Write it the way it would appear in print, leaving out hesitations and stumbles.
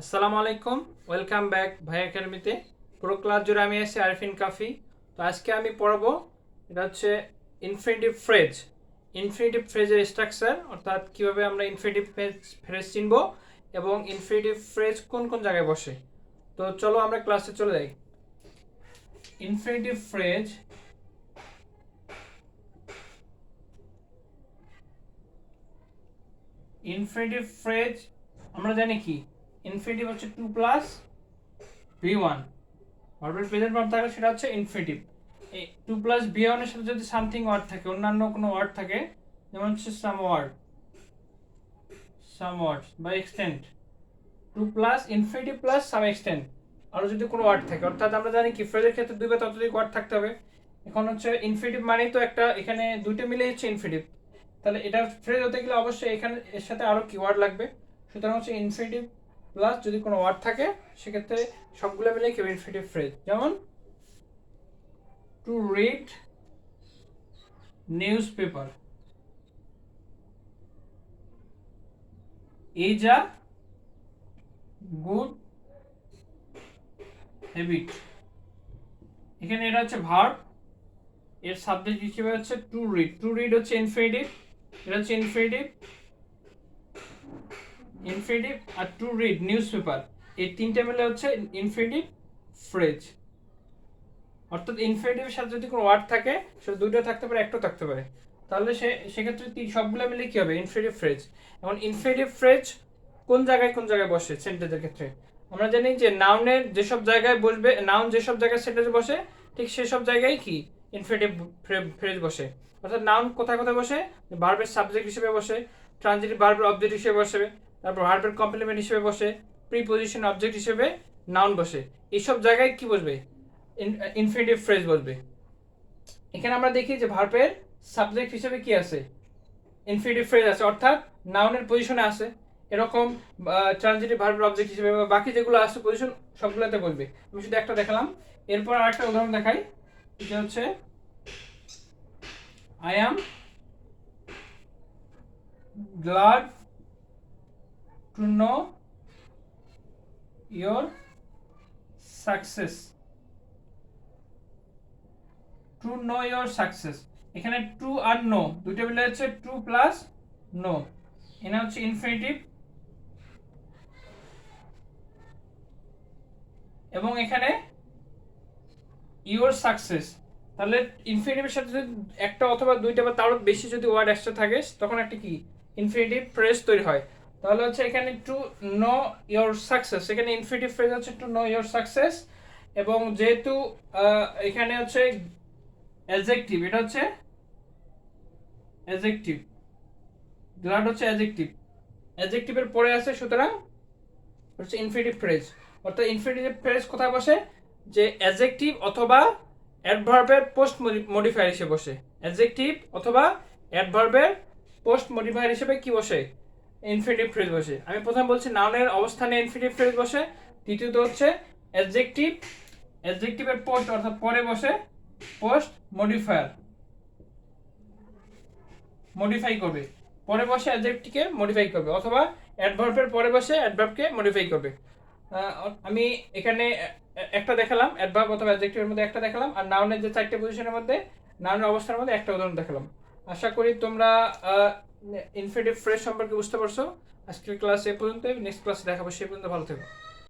আসসালামু আলাইকুম, welcome back ভাইয়া একাডেমিতে। পুরো ক্লাস জুড়ে আমি আছি আরিফিন কাফি। তো আজকে আমি পড়াবো, এটা হচ্ছে ইনফিনিটিভ ফ্রেজ। ইনফিনিটিভ ফ্রেজের স্ট্রাকচার, অর্থাৎ কীভাবে আমরা ইনফিনিটিভ ফ্রেজ চিনব এবং ইনফিনিটিভ ফ্রেজ কোন কোন জায়গায় বসে। তো চলো আমরা ক্লাসে চলে যাই। ইনফিনিটিভ ফ্রেজ আমরা জানি কি, ইনফিনিটিভ হচ্ছে 2 প্লাস v1, ভার্বের প্রেজেন্ট ফর্ম থাকে, সেটা হচ্ছে ইনফিনিটিভ। এই 2 প্লাস v1 এর সাথে যদি সামথিং ওয়ার্ড থাকে, অন্যান্য কোনো ওয়ার্ড থাকে, যেমন হচ্ছে সাম ওয়ার্ডস বা extent, 2 plus infinitive plus some extent, আরও যদি কোনো ওয়ার্ড থাকে, অর্থাৎ আমরা জানি কি ফ্রেজের ক্ষেত্রে 2 বা ততোধিক ওয়ার্ড থাকতে হবে। এখন হচ্ছে ইনফিনিটিভ মানেই তো একটা, এখানে দুইটা মিলে হচ্ছে ইনফিনিটিভ, তাহলে এটা ফ্রেজ হতে গেলে অবশ্যই এখানে এর সাথে আরও কি ওয়ার্ড লাগবে। সুতরাং হচ্ছে ইনফিনিটিভ প্লাস যদি কোনো ওয়ার্ড থাকে, সেক্ষেত্রে সবগুলো মিলে কি ইনফিনিটিভ ফ্রেজ। যেমন to read newspaper is a good habit। এখানে এটা হচ্ছে ভার্ব, এর সাবজেক্ট হিসেবে হচ্ছে টু রিড হচ্ছে ইনফিনিটিভ, এটা হচ্ছে ইনফিনিটিভ আর টু রিড নিউজপেপার, এই তিনটে মিলে হচ্ছে ইনফিনিটিভ ফ্রেজ। অর্থাৎ ইনফিনিটিভের সাথে যদি কোনো ওয়ার্ড থাকে, সেটা দুটো থাকতে পারে, একটাও থাকতে পারে, তাহলে সেক্ষেত্রে সবগুলো মিলে কি হবে ইনফিনিটিভ ফ্রেজ। এখন ইনফিনিটিভ ফ্রেজ কোন জায়গায় বসে সেন্টেন্সের ক্ষেত্রে, আমরা জানি যে নাউনের যেসব জায়গায় বসবে, নাউন যেসব জায়গায় সেন্টেন্সে বসে, ঠিক সেসব জায়গায় কি ইনফিনিটিভ ফ্রেজ বসে। অর্থাৎ নাউন কোথায় কোথায় বসে, ভার্বের সাবজেক্ট হিসেবে বসে, ট্রানজিটিভ ভার্বের অবজেক্ট হিসেবে বসে, তারপর ভার্বের কমপ্লিমেন্ট হিসেবে বসে, প্রিপোজিশন অবজেক্ট হিসেবে নাউন বসে, এইসব জায়গায় কি বসবে ইনফিনিটিভ ফ্রেজ বলবে। এখানে আমরা দেখি যে ভার্বের সাবজেক্ট হিসেবে কি আছে, ইনফিনিটিভ ফ্রেজ আছে, অর্থাৎ নাউনের পজিশনে আছে। এরকম ট্রানজিটিভ ভার্বের অবজেক্ট হিসেবে বা বাকি যেগুলো আছে পজিশন, সবগুলোতে বলবে। আমি শুধু একটা দেখালাম, এরপর আরেকটা উদাহরণ দেখাই। এটা হচ্ছে I am glad to know your success. To know your success, এখানে টু আর নো দুইটা মিলে হচ্ছে টু প্লাস নো, এখানে হচ্ছে ইনফিনিটিভ, এবং এখানে ইয়োর সাকসেস। তাহলে ইনফিনিটিভের সাথে যদি একটা অথবা দুইটা বা তারও বেশি যদি ওয়ার্ড এক্সট্রা থাকে, তখন একটা কি ইনফিনিটিভ ফ্রেজ তৈরি হয়। তাহলে হচ্ছে এখানে টু নো ইয়োর সাকসেস, এখানে ইনফিনিটিভ ফ্রেজ হচ্ছে টু নো ইয়োর সাকসেস। এবং যেহেতু এখানে হচ্ছে অ্যাডজেক্টিভ, এটা হচ্ছে অ্যাডজেক্টিভ, গ্লাড হচ্ছে অ্যাডজেক্টিভ, অ্যাডজেক্টিভের পরে আছে, সুতরাং হচ্ছে ইনফিনিটিভ ফ্রেজ। অর্থাৎ ইনফিনিটিভ ফ্রেজ কোথায় বসে, যে অ্যাডজেক্টিভ অথবা অ্যাডভার্বের পোস্ট মডিফায়ার হিসেবে বসে। অ্যাডজেক্টিভ অথবা অ্যাডভার্বের পোস্ট মডিফায়ার হিসেবে কি বসে ইনফিনিটিভ ফ্রেজ বসে। আমি প্রথমে বলছি নাউনের অবস্থানে ইনফিনিটিভ ফ্রেজ বসে, দ্বিতীয়ত হচ্ছে অ্যাডজেক্টিভের পোস্ট অর্থাৎ পরে বসে পোস্ট মডিফাই করবে, পরে বসে অ্যাডজেক্টিভকে মডিফাই করবে, অথবা অ্যাডভার্বের পরে বসে অ্যাডভার্বকে মডিফাই করবে। আমি এখানে একটা দেখালাম, অ্যাডভার্ব অথবা অ্যাডজেক্টিভের মধ্যে একটা দেখালাম, আর নাউনের যে চারটে পজিশনের মধ্যে নাউনের অবস্থার মধ্যে একটা উদাহরণ দেখালাম। আশা করি তোমরা ইনফিনিটিভ ফ্রেজ সম্পর্কে বুঝতে পারছো। আজকের ক্লাস এ পর্যন্ত, নেক্সট ক্লাসে দেখাবো, সে পর্যন্ত ভালো থেকো।